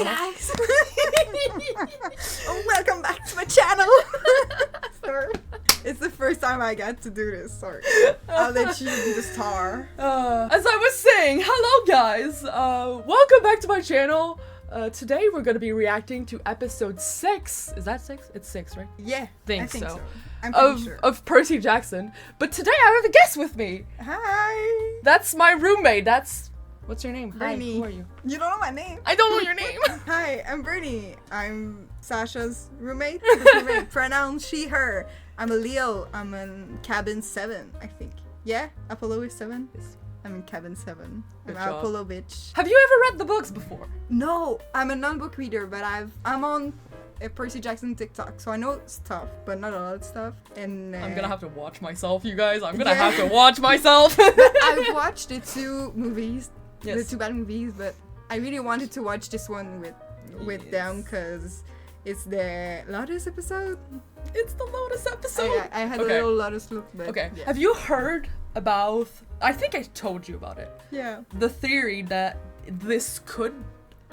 Hey guys! Oh, welcome back to my channel! Sorry. It's the first time I get to do this, sorry. I'll let you be the star. As I was saying, hello guys! Welcome back to my channel. Today we're gonna be reacting to episode 6. Is that 6? It's 6, right? Yeah, I think so. so. I'm pretty sure. Of Percy Jackson. But today I have a guest with me. Hi! That's my roommate. What's your name? Brittany. Hi, who are you? You don't know my name? I don't know your name. Hi, I'm Brittany. I'm Sasha's roommate. Pronoun she, her. I'm a Leo. I'm in cabin 7, I think. Yeah? Apollo is 7? Yes. I'm in cabin 7. Good I'm job. Apollo bitch. Have you ever read the books before? No, I'm a non-book reader, but I'm on a Percy Jackson TikTok, so I know stuff, but not a lot of stuff. And I'm gonna have to watch myself, you guys. I'm gonna Yeah. have to watch myself. I've watched the 2 movies, Yes. the 2 bad movies, but I really wanted to watch this one with them because it's the Lotus episode. It's the Lotus episode. I had Okay. a little Lotus look, but Okay. yeah. Have you heard about? I think I told you about it. Yeah. The theory that this could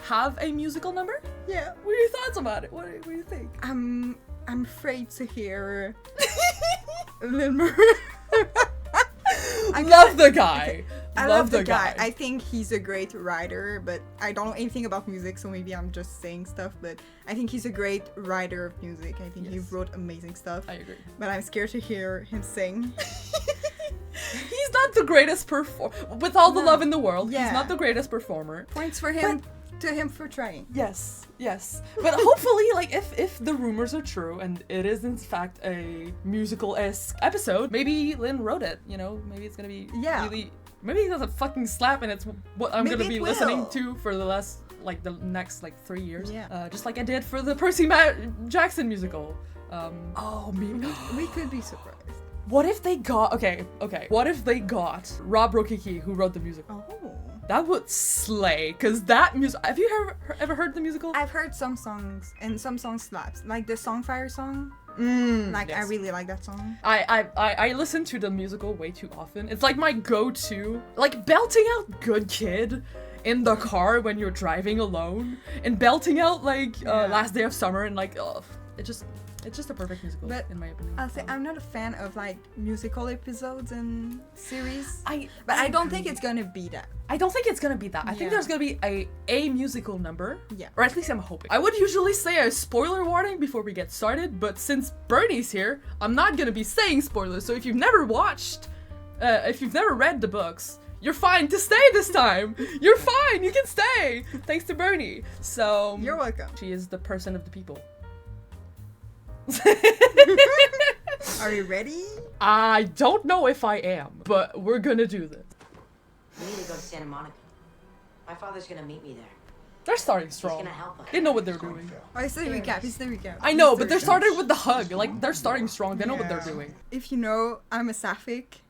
have a musical number. Yeah. What are your thoughts about it? What do you think? I'm afraid to hear Lil Mer. I love the guy. I love the guy. I think he's a great writer, but I don't know anything about music, so maybe I'm just saying stuff, but I think he's a great writer of music. I think he Yes. wrote amazing stuff. I agree. But I'm scared to hear him sing. He's not the greatest performer. With all the No. love in the world, Yeah. he's not the greatest performer. Points for him, to him for trying. Yes, yes. But hopefully, like, if the rumors are true and it is in fact a musical-esque episode, maybe Lynn wrote it, you know? Maybe it's gonna be Yeah. really... Maybe it does a fucking slap and it's what I'm Maybe gonna be it listening will. to for the next 3 years. Yeah. Just like I did for the Percy Jackson musical. Oh, maybe... We could be surprised. What if they got... Okay. What if they got Rob Rokiki, who wrote the musical? Oh. That would slay, because that music... Have you ever heard the musical? I've heard some songs, and some songs slaps. Like the Songfire song. Like, I Yes. really like that song. I listen to the musical way too often. It's like my go-to. Like, belting out Good Kid in the car when you're driving alone, and belting out, like, Last Day of Summer, and, like, it's just a perfect musical, But in my opinion. I'll say I'm not a fan of like musical episodes and series. But I don't think it's gonna be that. I don't think it's gonna be that. I think Yeah. there's gonna be a musical number. Yeah. Or at least I'm hoping. I would usually say a spoiler warning before we get started, but since Bernie's here, I'm not gonna be saying spoilers. So if you've never watched, if you've never read the books, you're fine to stay this time. You're fine. You can stay. Thanks to Bernie. So You're welcome. she is the person of the people. Are you ready? I don't know if I am, but we're gonna do this. We need to go to Santa Monica. My father's gonna meet me there. They're starting He's strong. gonna help us. They know what they're doing. Oh, it's the recap. It's the recap. I know, It's the but they're recap. starting with the hug. Like, they're starting strong. They know what they're Yeah. doing. If you know, I'm a sapphic.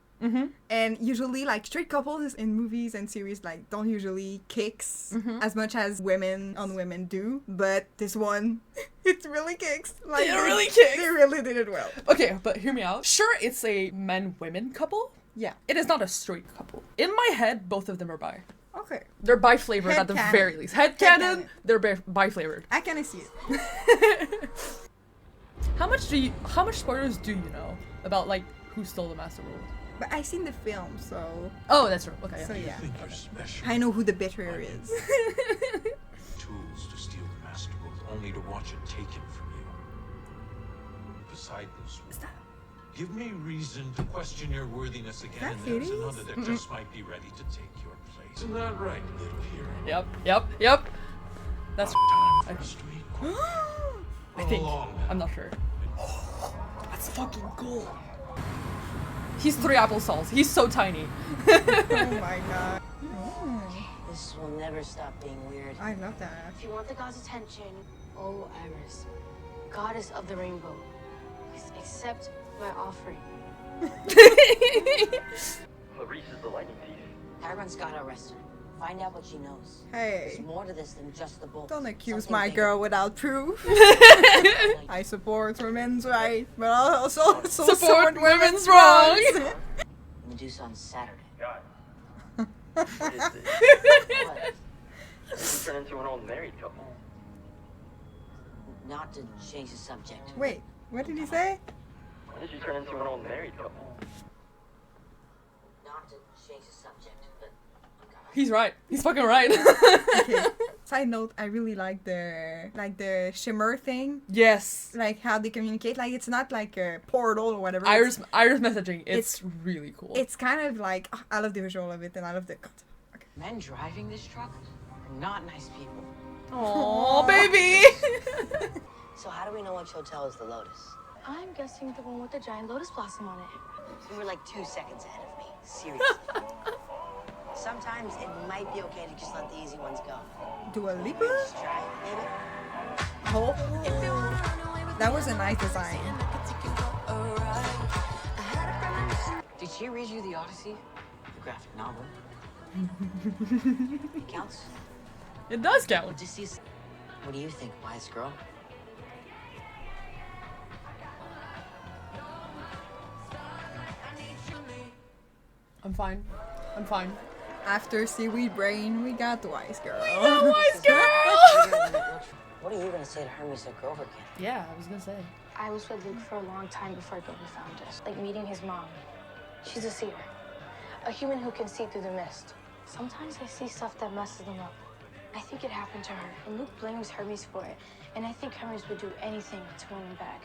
And usually, like, straight couples in movies and series, like, don't usually kicks as much as women on women do. But this one, it really kicks. Like, It really kicks. They really did it well. Okay, but hear me out. Sure, it's a men-women couple. Yeah. It is not a straight couple. In my head, both of them are bi. Okay. They're bi-flavored at the Headcanon. very least. Headcanon, Headcanon. they're bi-flavored. I kind of see it. How much spoilers do you know about, like, who stole the Master Roll? But I seen the film, so Oh, that's true. Okay. so yeah. Think you're special. I know who the betrayer is. Tools to steal the master book, only to watch it taken from you. Beside this one, give me reason to question your worthiness again, That and there's Hades? another that just might be ready to take your place. Isn't that right, little hero? Yep. That's Time for us to eat. I think. Along I'm not sure. That's fucking cool. He's 3 applesauce. He's so tiny. Oh my god. This will never stop being weird. I love that. If you want the god's attention, oh Iris, goddess of the rainbow, please accept my offering. Clarice is the lightning thief. Chiron's gotta arrest her. Find out what she knows. Hey, There's more to this than just the book. don't accuse Something my bigger. girl without proof. Like, I support women's right, but I also Support women's wrongs. Medusa on Saturday. God. What is this? What? Turn into an old married couple. Not to change the subject. Wait, what did he say? When did you turn into an old married couple? Not to change the subject, but He's right. He's fucking right. Okay. Side note, I really like the shimmer thing. Yes. Like how they communicate. Like it's not like a portal or whatever. Iris messaging. It's really cool. It's kind of like I love the visual of it and I love the concept. Okay. men driving this truck are not nice people. Aww, baby. So how do we know which hotel is the Lotus? I'm guessing the one with the giant lotus blossom on it. You were like 2 seconds ahead of me. Seriously. Sometimes it might be okay to just let the easy ones go. Dua Lipa? Just try it, maybe. Oh, that was a nice design. Did she read you the Odyssey? The graphic novel. It counts. It does count. What do you think, wise girl? I'm fine. I'm fine. After Seaweed Brain, we got the Wise Girl. Wise girl. What are you gonna say to Hermes and Grover kid? Yeah, I was gonna say. I was with Luke for a long time before Grover found us. Like meeting his mom. She's a seer. A human who can see through the mist. Sometimes I see stuff that messes them up. I think it happened to her, and Luke blames Hermes for it. And I think Hermes would do anything to win him back.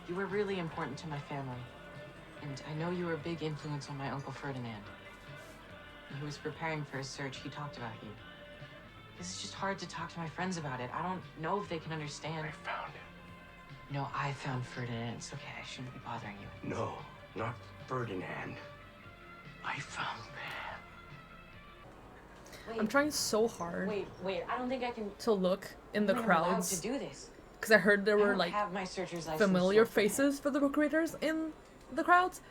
You were really important to my family. And I know you were a big influence on my Uncle Ferdinand. When he was preparing for his search, he talked about you. This is just hard to talk to my friends about it. I don't know if they can understand. I found him. No, I found Ferdinand. It's okay. I shouldn't be bothering you. No, not Ferdinand. I found Pam. I'm trying so hard Wait. I don't think I can. to look in the I'm not allowed crowds to do this. because I heard there I were don't like have my searcher's license familiar yet. faces for the book readers in the crowds.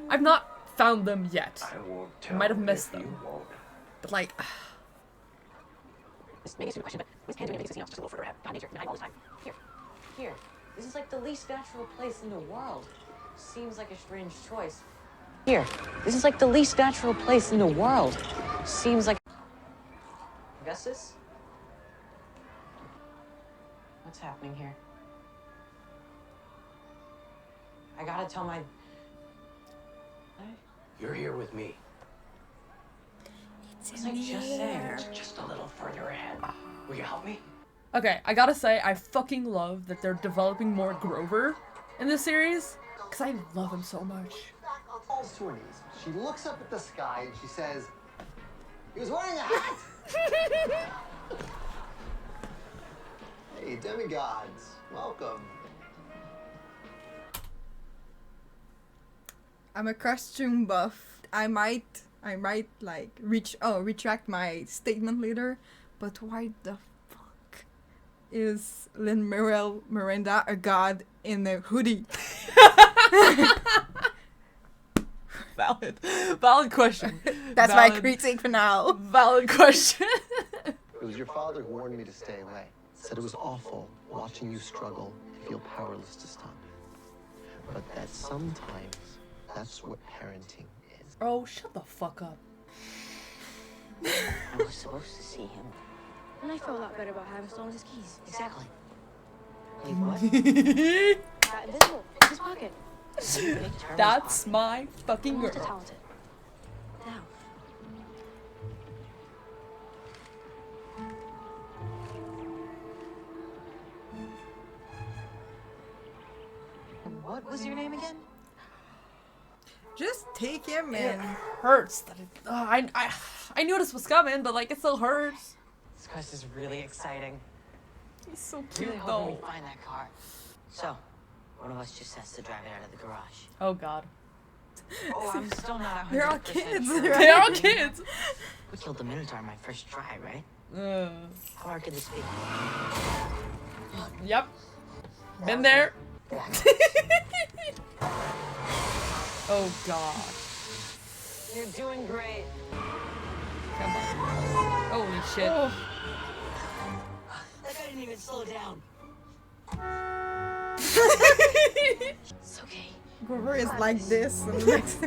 I've not found them yet, I won't tell might have if missed you them. won't. but like, This may be a stupid question, but was Pan doing anything else just a little further ahead? Behind nature, behind all this time. Here. This is like the least natural place in the world. Seems like a strange choice. Here. This is like the least natural place in the world. Seems like. Augustus? What's happening here? I gotta tell my. You're here with me. What was I just saying? Just a little further ahead. Will you help me? okay, I gotta say I fucking love that they're developing more Grover in this series because I love him so much. Falls to her knees. She looks up at the sky and she says, "He was wearing a hat." Hey, demigods, welcome. I'm a costume buff. I might like retract my statement later, but why the fuck is Lin-Manuel Miranda a god in a hoodie? Valid question. That's my critique for now. Valid question. It was your father who warned me to stay away. Said it was awful watching you struggle and feel powerless to stop it. But that sometimes that's what parenting is. Oh, shut the fuck up. I was supposed to see him. And I feel a lot better about having stolen his keys. Exactly. Wait, what? Invisible. In his pocket. You picked Hermes' That's pocket? my fucking girl. Multi-talented. Now. What was your name again? Just take him It and hurts that it. I knew this was coming, but like it still hurts. This quest is really exciting. He's so cute Really hoping though. we find that car. So, one of us just has to drive it out of the garage. Oh god. Oh, I'm still not 100% they're all kids. sure. They are kids. We killed the Minotaur on my first try, right? Uh, How hard could this be? yep. Been there. Oh god. You're doing great. Come on. Holy shit. That guy didn't even slow down. It's okay. Grover is like this. And the next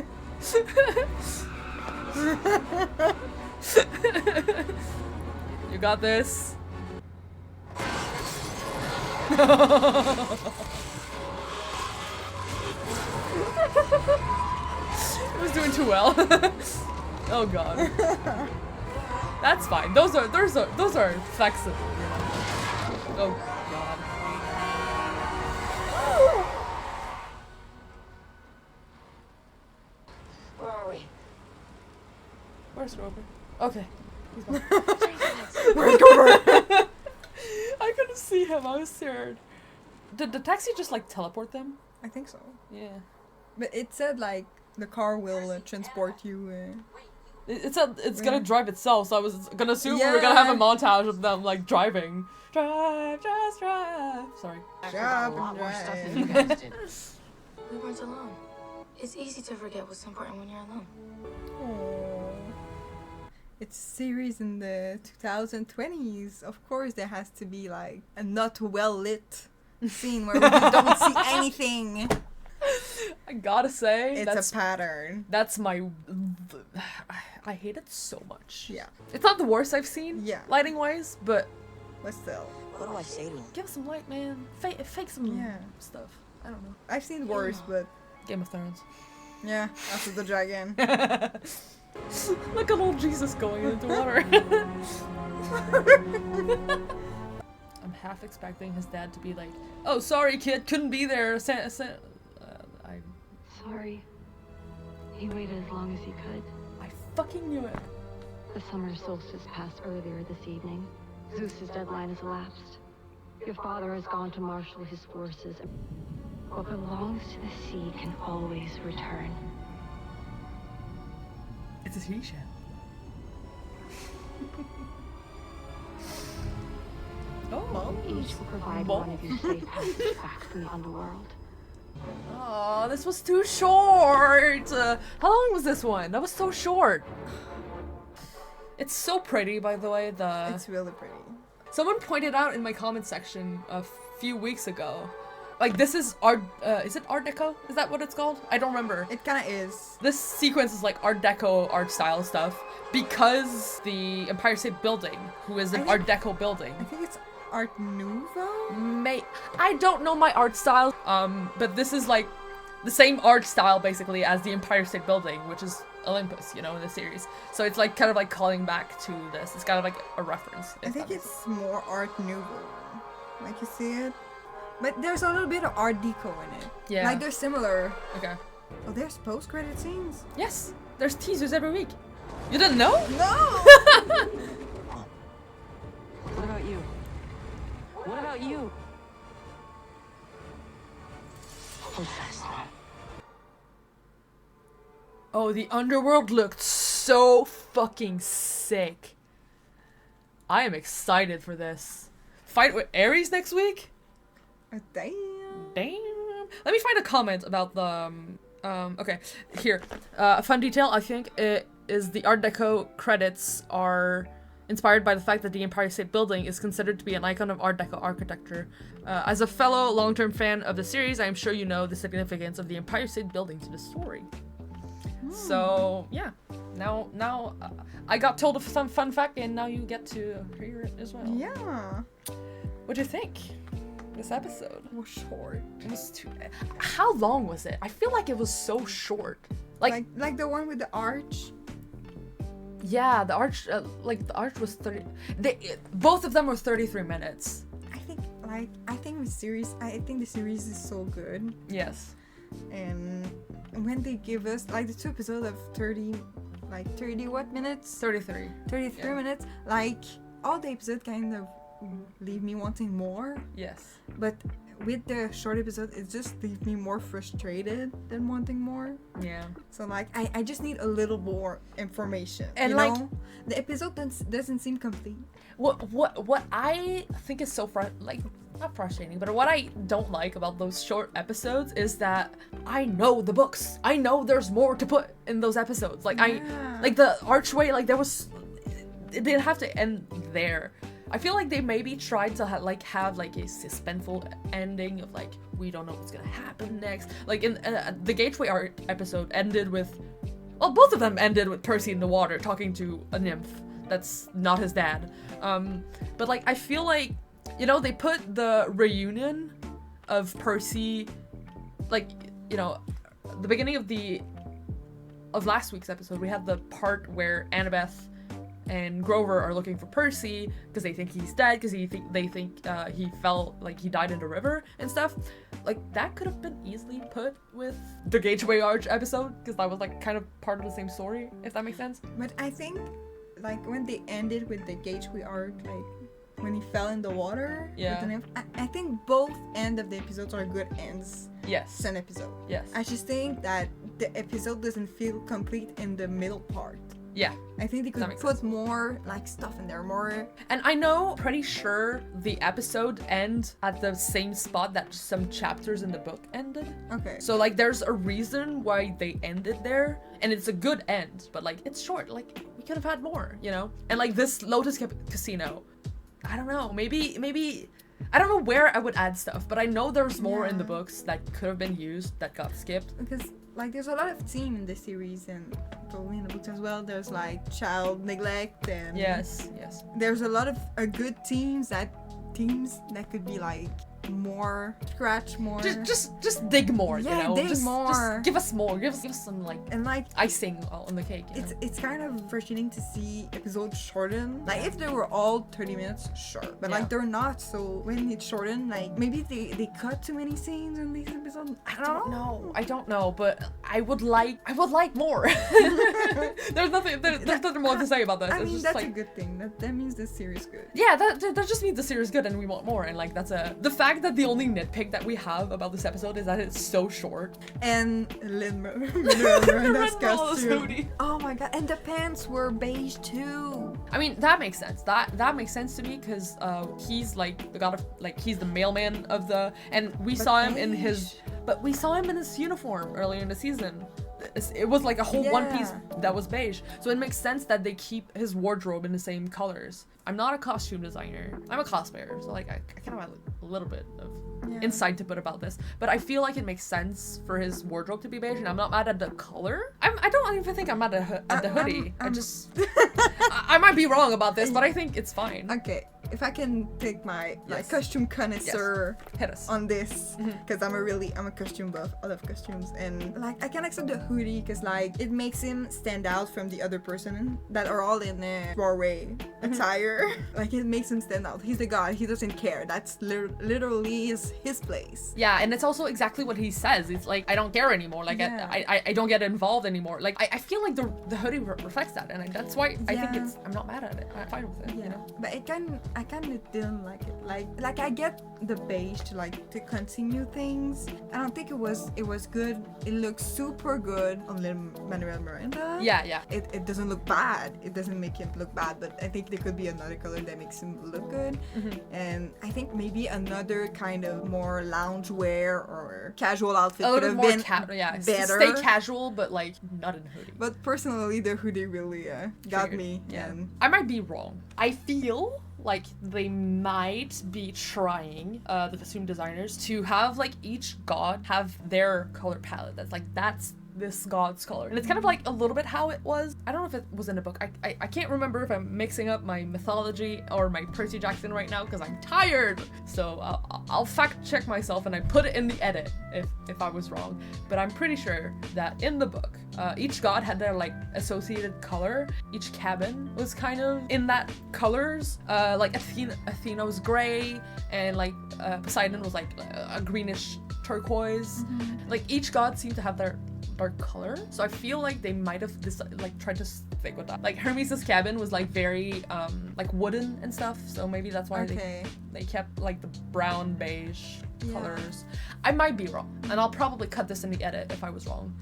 You got this. It was doing too well. Oh god. That's fine. Those are flexible, you know. Oh god. Where are we? Where's Roper? Okay. He's gone. Where's Cooper? I couldn't see him. I was scared. Did the taxi just like teleport them? I think so. Yeah. But it said like the car will transport you. It said it's gonna drive itself, so I was gonna assume we were gonna have a montage of them like driving. Drive, just drive. Sorry. Drive a lot and more stuff drive. than you guys did. We weren't alone. It's easy to forget what's important when you're alone. Aww. It's a series in the 2020s. Of course, there has to be like a not well lit scene where we don't see anything. I gotta say, It's a pattern. That's my. I hate it so much. Yeah. It's not the worst I've seen. Yeah. Lighting wise, but But still. What do I say to him? give us some light, man. Fake some stuff. I don't know. I've seen worse, but Game of Thrones. yeah, after the dragon. Look at old Jesus going into water. I'm half expecting his dad to be like, "Oh, sorry, kid, couldn't be there." Sorry. He waited as long as he could. I fucking knew it. The summer solstice passed earlier this evening. Zeus's deadline has elapsed. Your father has gone to marshal his forces. What belongs to the sea can always return. It's a he shit. Oh. Each will provide one of you safe passage back from the underworld. Oh, this was too short. How long was this one? That was so short. It's so pretty, by the way. It's really pretty. Someone pointed out in my comment section a few weeks ago, like this is art. Is it Art Deco? Is that what it's called? I don't remember. It kind of is. This sequence is like Art Deco art style stuff because the Empire State Building, who is an Art Deco building. I think it's Art Nouveau? I don't know my art style, but this is like the same art style basically as the Empire State Building, which is Olympus, you know, in the series. So it's like kind of like calling back to this. It's kind of like a reference. I think it's more Art Nouveau. Like you see it? But there's a little bit of Art Deco in it. Yeah. Like they're similar. Okay. Oh, there's post-credit scenes? Yes, there's teasers every week. You didn't know? No! What about you? What about you? Hold fast. Oh, the underworld looked so fucking sick. I am excited for this. Fight with Ares next week? Damn. Damn. Let me find a comment about the okay, here. A fun detail, I think, is the Art Deco credits are inspired by the fact that the Empire State Building is considered to be an icon of Art Deco architecture. As a fellow long-term fan of the series, I am sure you know the significance of the Empire State Building to the story. So, yeah. Now, I got told some fun fact, and now you get to hear it as well. Yeah. What'd you think? This episode It was short. it was too. How long was it? I feel like it was so short. Like the one with the arch. yeah, the arch. Like the arch was 30. Both of them were 33 minutes. I think the series is so good. Yes. And when they give us like the 2 episodes of 30 what minutes? 33. 33 Yeah. minutes. Like all the episodes kind of leave me wanting more. Yes. But with the short episode, it just leaves me more frustrated than wanting more. Yeah. So like I just need a little more information. And you like know? The episode doesn't seem complete. What I think is so not frustrating, but what I don't like about those short episodes is that I know the books. I know there's more to put in those episodes. Like I like the archway, like it didn't have to end there. I feel like they maybe tried to have a suspenseful ending of like we don't know what's gonna happen next. Like in the Gateway Art episode ended with, well, both of them ended with Percy in the water talking to a nymph that's not his dad. But like I feel like You know, they put the reunion of Percy, like, you know, the beginning of last week's episode, we had the part where Annabeth and Grover are looking for Percy because they think he's dead, because they think he fell, like he died in the river and stuff. Like, that could have been easily put with the Gateway Arch episode, because that was like kind of part of the same story, if that makes sense. But I think, like, when they ended with the Gateway Arch, like when he fell in the water, yeah, with the nymph, I think both end of the episodes are good ends. Yes. An episode. Yes. I just think that the episode doesn't feel complete in the middle part. Yeah. I think they could put more like stuff in there, more. And I know, pretty sure the episode ends at the same spot that some chapters in the book ended. Okay. So like there's a reason why they ended there, and it's a good end, but like it's short. Like we could have had more, you know? And like this Lotus Casino, I don't know, maybe I don't know where I would add stuff, but I know there's more in the books that could have been used that got skipped. Because like there's a lot of theme in this series, and probably in the books as well. There's like child neglect, and yes, there's a lot of good themes that could be like more scratch more. Just dig more. Yeah, you know? dig more. Just give us more. Give us some like and like icing on the cake. You know? It's kind of frustrating to see episodes shorten. Like if they were all 30 minutes, sure, but like they're not. So when it's shortened, like maybe they cut too many scenes in these episodes. I don't know, but I would like more. There's nothing more to say about this. I mean, it's just that's like, a good thing. That means the series good. Yeah, that just means the series good, and we want more. And like the fact that the only nitpick that we have about this episode is that it's so short. And Miranda's costume. Hoodie. Oh my god! And the pants were beige too. I mean, that makes sense. That makes sense to me, because he's like the god of, like, he's the mailman of the, and we saw him in his uniform earlier in the season. It was like a whole one piece that was beige, so it makes sense that they keep his wardrobe in the same colors. I'm not a costume designer. I'm a cosplayer, so like I kind of have a little bit of insight to put about this, but I feel like it makes sense for his wardrobe to be beige, and I'm not mad at the color. I don't even think I'm mad at the hoodie. I might be wrong about this, but I think it's fine. Okay, if I can take my like costume connoisseur hit us on this, because I'm a costume buff. I love costumes, and like I can accept the hoodie because like it makes him stand out from the other person that are all in a soiree attire. Like it makes him stand out. He's the god. He doesn't care. That's literally his place. Yeah, and it's also exactly what he says. It's like, I don't care anymore. Like I don't get involved anymore. Like I feel like the hoodie reflects that, and that's why I think I'm not mad at it. I'm fine with it. You know. But I kind of didn't like it. Like I get the beige to continue things. I don't think it was good. It looks super good on Lin-Manuel Miranda. Yeah. It doesn't look bad. It doesn't make him look bad, but I think there could be another color that makes him look good. And I think maybe another kind of more loungewear or casual outfit could have been better. Stay casual, but like not in a hoodie. But personally, the hoodie really got me. Yeah. I might be wrong. I feel like they might be trying, the costume designers, to have like each god have their color palette. That's this god's color, and it's kind of like a little bit how it was. I don't know if it was in the book. I can't remember if I'm mixing up my mythology or my Percy Jackson right now because I'm tired. So I'll fact check myself, and I put it in the edit if I was wrong. But I'm pretty sure that in the book, each god had their like associated color. Each cabin was kind of in that colors. Like Athena was gray, and like Poseidon was like a greenish turquoise. Like each god seemed to have their dark color, so I feel like they might have tried to stick with that. Like Hermes' cabin was like very like wooden and stuff, so maybe that's why they kept like the brown beige colors. I might be wrong, and I'll probably cut this in the edit if I was wrong.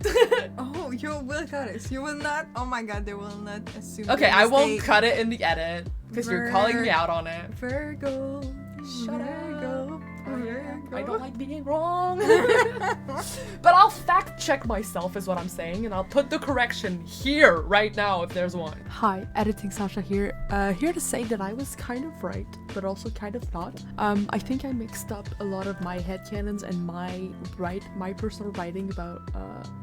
Oh, you will cut it. You will not. Oh my god, they will not assume. Okay, I won't cut it in the edit because you're calling me out on it. Virgo. Shut up. I don't like being wrong. But I'll fact check myself is what I'm saying, and I'll put the correction here right now if there's one. Hi, Editing Sasha here. Here to say that I was kind of right. but also kind of not. I think I mixed up a lot of my headcanons and my personal writing about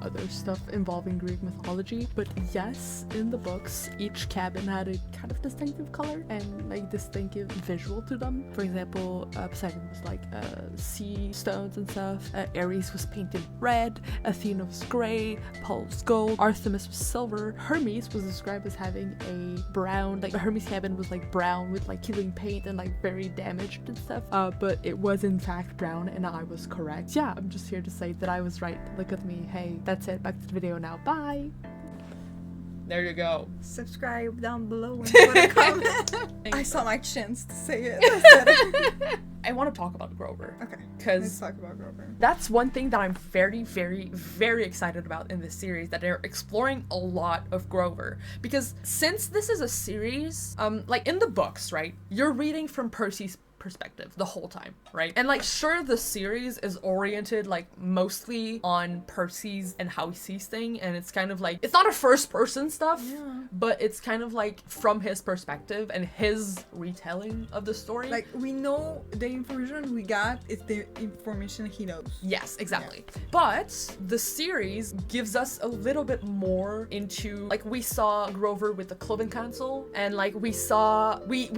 other stuff involving Greek mythology. But yes, in the books, each cabin had a kind of distinctive color and like distinctive visual to them. For example, Poseidon was like sea stones and stuff. Ares was painted red. Athena was gray. Apollo was gold. Artemis was silver. Hermes was described as having a brown, like the Hermes cabin was like brown with like healing paint and like very damaged and stuff. But it was in fact brown, and I was correct. Yeah, I'm just here to say that I was right. Look at me. Hey, that's it. Back to the video now. Bye. There you go. Subscribe down below and put a comment. I saw my chance to say it. I want to talk about Grover. Okay. Because let's talk about Grover. That's one thing that I'm very, very, very excited about in this series, that they're exploring a lot of Grover. Because since this is a series, like in the books, right, you're reading from Percy's perspective the whole time, right? And like, sure, the series is oriented like mostly on Percy's and how he sees things, and it's kind of like, it's not a first person stuff, but it's kind of like from his perspective and his retelling of the story. Like, we know the information we got is the information he knows. Yes, exactly. Yeah. But the series gives us a little bit more into, like, we saw Grover with the Cloven Council, and like we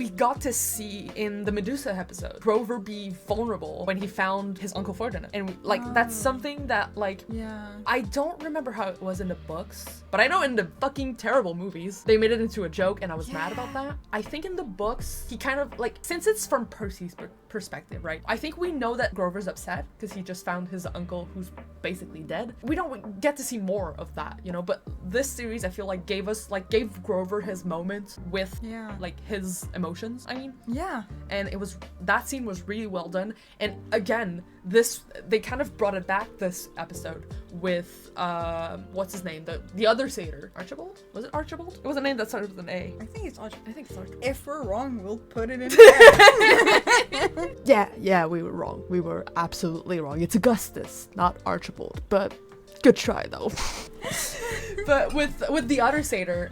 got to see in the Medusa episode Grover be vulnerable when he found his Uncle Ferdinand, and like that's something that like I don't remember how it was in the books, but I know in the fucking terrible movies they made it into a joke, and I was mad about that. I think in the books he kind of like, since it's from Percy's perspective, right, I think we know that Grover's upset because he just found his uncle who's basically dead. We don't get to see more of that, you know, but this series I feel like gave Grover his moment with like his emotions, I mean. And it was, that scene was really well done. And again, they kind of brought it back this episode with what's his name, the other satyr, Archibald? Was it Archibald? It was a name that started with an A. I think it's Archibald. I think it's Archibald. If we're wrong, we'll put it in there. Yeah, we were wrong. We were absolutely wrong. It's Augustus, not Archibald, but good try though. But with the other satyr,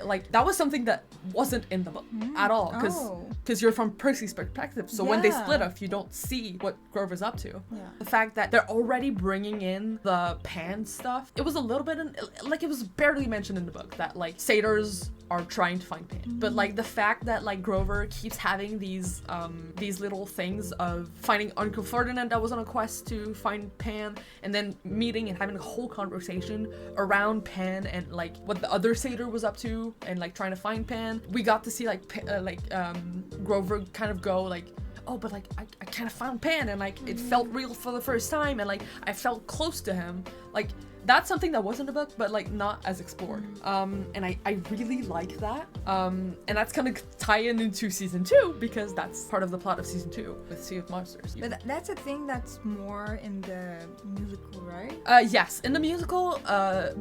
like that was something that wasn't in the book at all, because you're from Percy's perspective. So when they split up, you don't see what Grover's up to. The fact that they're already bringing in the Pan stuff, it was a little bit like, it was barely mentioned in the book that like satyrs are trying to find Pan, but like the fact that like Grover keeps having these little things of finding Uncle Ferdinand that was on a quest to find Pan, and then meeting and having a whole conversation around Pan and like what the other satyr was up to and like trying to find Pan. We got to see like Grover kind of go like, oh, but like I kind of found Pan, and like it felt real for the first time, and like I felt close to him. Like that's something that was in the book, but like not as explored. And I really like that. And that's gonna tie into season 2, because that's part of the plot of season 2 with Sea of Monsters. But that's a thing that's more in the musical, right? Yes, in the musical,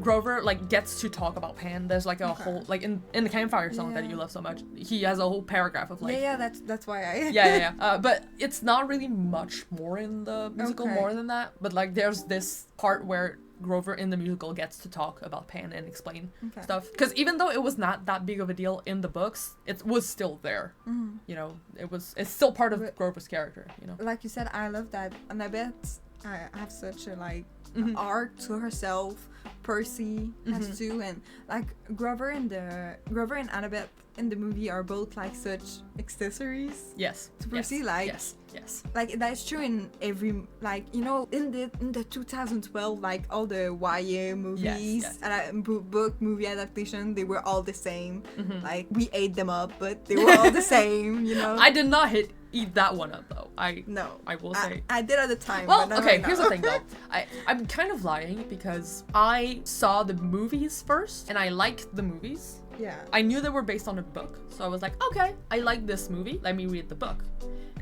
Grover like gets to talk about Pan. There's like a whole, like in the Campfire song that you love so much, he has a whole paragraph of like that's why I but it's not really much more in the musical more than that. But like there's this part where Grover in the musical gets to talk about Pan and explain stuff, because even though it was not that big of a deal in the books, it was still there. You know, it's still part of Grover's character, you know. Like you said, I love that, and I bet I have such a like arc to herself. Percy has too, and like Grover and Annabeth in the movie are both like such accessories. Yes. To Percy, like yes. Like that's true in every, like, you know, in the 2012 like all the YA movies and book movie adaptation, they were all the same. Like we ate them up, but they were all the same, you know. I did not eat that one up though. I will say I did at the time. Well, but okay, here's the thing though. I'm kind of lying because I saw the movies first and I liked the movies. Yeah. I knew they were based on a book, so I was like, okay, I like this movie, let me read the book.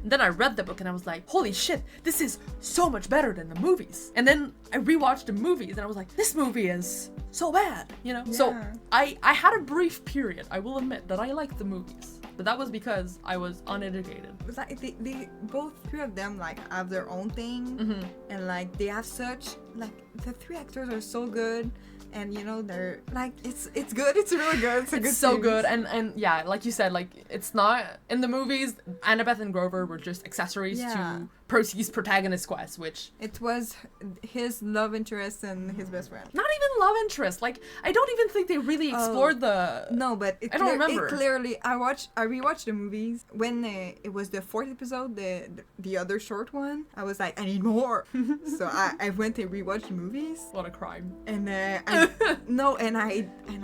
And then I read the book and I was like, holy shit, this is so much better than the movies. And then I rewatched the movies and I was like, this movie is so bad, you know? So I had a brief period, I will admit, that I liked the movies. But that was because I was uneducated. Like they both three of them like have their own thing, and like they have such like the 3 actors are so good. And you know, they're like, it's good, it's really good, it's so series. good. And yeah, like you said, like it's not in the movies. Annabeth and Grover were just accessories to Percy's protagonist quest, which it was his love interest and his best friend. Not even love interest. Like I don't even think they really explored the. No, but I don't remember. It clearly, I rewatched the movies when it was the 4th episode, the other short one. I was like, I need more, so I went and rewatched the movies. What a crime! And I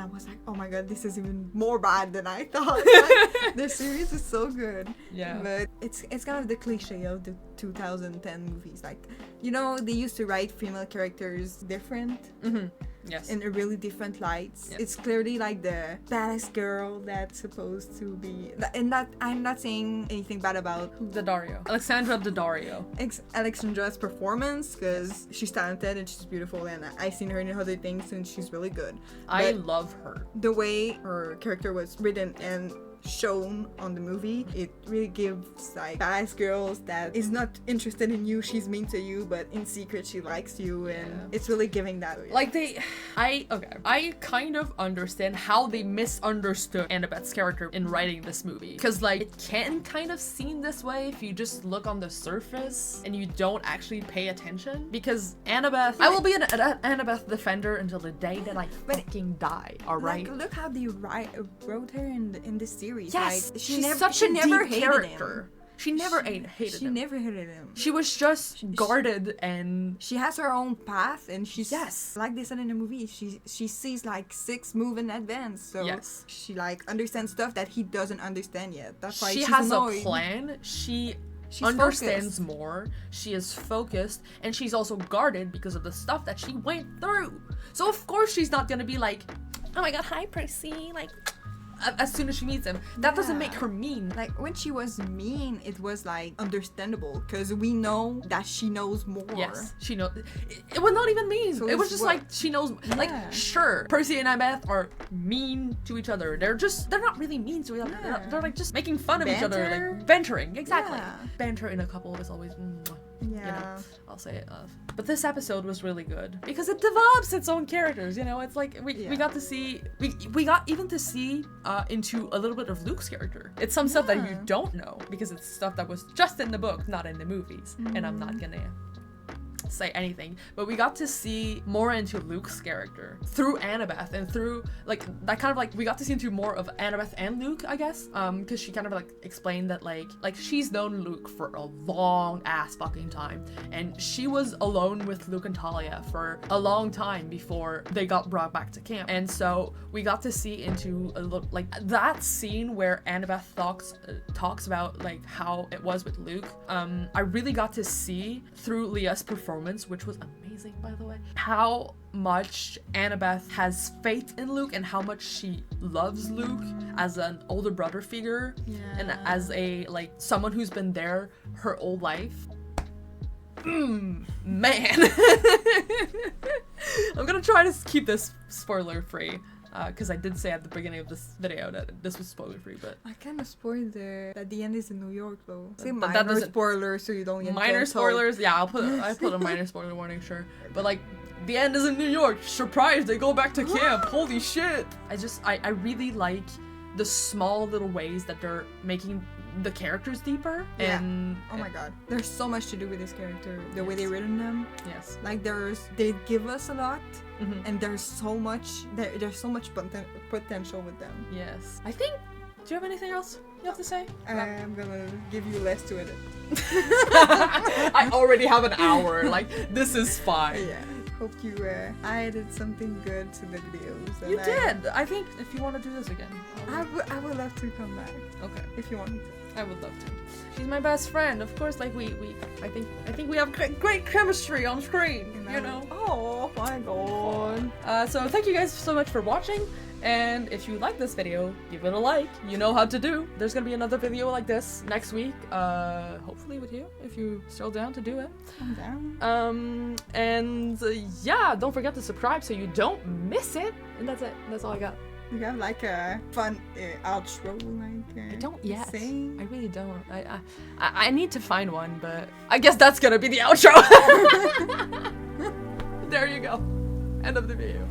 was like, oh my god, this is even more bad than I thought. Like, the series is so good. Yeah. But it's kind of the cliche of the 2010 movies. Like, you know, they used to write female characters different. Mm-hmm. Yes. In a really different lights. Yes. It's clearly like the badass girl that's supposed to be, and that I'm not saying anything bad about Daddario. Alexandra Daddario. Alexandra's performance, because she's talented and she's beautiful, and I've seen her in other things and she's really good. I But love her. the way her character was written and shown on the movie, it really gives like badass girls that is not interested in you, she's mean to you, but in secret she likes you, and it's really giving that. Like I kind of understand how they misunderstood Annabeth's character in writing this movie, because like it can kind of seem this way if you just look on the surface and you don't actually pay attention, because Annabeth, I will be an Annabeth defender until the day that I fucking die, alright? Like, look how they wrote her in this series. Yes, like, she's such a never deep hated character. him. She never hated She him. never hated him. She was just guarded, and she has her own path, and she's yes, like they said in the movie, she sees like 6 moves in advance, so yes, she like understands stuff that he doesn't understand yet. That's why she she's has annoyed. a plan. She's understands focused. more. She is focused, and she's also guarded because of the stuff that she went through. So of course she's not gonna be like, oh my god, hi Percy, like as soon as she meets him. That doesn't make her mean. Like when she was mean, it was like understandable because we know that she knows more. Yes, she knows. It was not even mean. So it was just what? like she knows. Like sure, Percy and Annabeth are mean to each other. They're not really mean to each other. They're like just making fun of each other, like bantering. Exactly. Yeah. Banter in a couple is always. Yeah. You know, I'll say it. But this episode was really good because it develops its own characters. You know, it's like we got to see we got even to see into a little bit of Luke's character. It's some stuff that you don't know because it's stuff that was just in the book, not in the movies. And I'm not gonna say anything, but we got to see more into Luke's character through Annabeth, and through like that kind of like we got to see into more of Annabeth and Luke, I guess, because she kind of like explained that like she's known Luke for a long ass fucking time, and she was alone with Luke and Talia for a long time before they got brought back to camp. And so we got to see into a look like that scene where Annabeth talks about like how it was with Luke. I really got to see through Leah's performance, which was amazing by the way, how much Annabeth has faith in Luke and how much she loves Luke as an older brother figure, and as a like someone who's been there her whole life. Man. I'm gonna try to keep this spoiler free, because I did say at the beginning of this video that this was spoiler free, but I kind of spoiled that the end is in New York though. Say but that minor doesn't- spoiler so you don't get minor canceled. spoilers. Yeah, I put a minor spoiler warning, sure. But like the end is in New York. Surprise, they go back to camp. Holy shit. I really like the small little ways that they're making the characters deeper. Yeah. And oh my god, there's so much to do with this character, the way they written them. Yes. Like they give us a lot, and there's so much potential with them. Yes. I think. Do you have anything else you have to say? I'm gonna give you less to edit. I already have an hour. Like this is fine. Yeah. Hope you added something good to the videos. And You did. I think if you want to do this again, I would love to come back. Okay. If you want me to. I would love to. She's my best friend, of course. Like I think we have great chemistry on screen. You know. Oh my god. So thank you guys so much for watching. And if you like this video, give it a like. You know how to do. There's gonna be another video like this next week. Hopefully with you, if you're still down to do it. I'm down. And yeah, don't forget to subscribe so you don't miss it. And that's it. That's all I got. You have like a fun outro, like I don't yet. saying? I really don't. I need to find one, but I guess that's gonna be the outro. There you go. End of the video.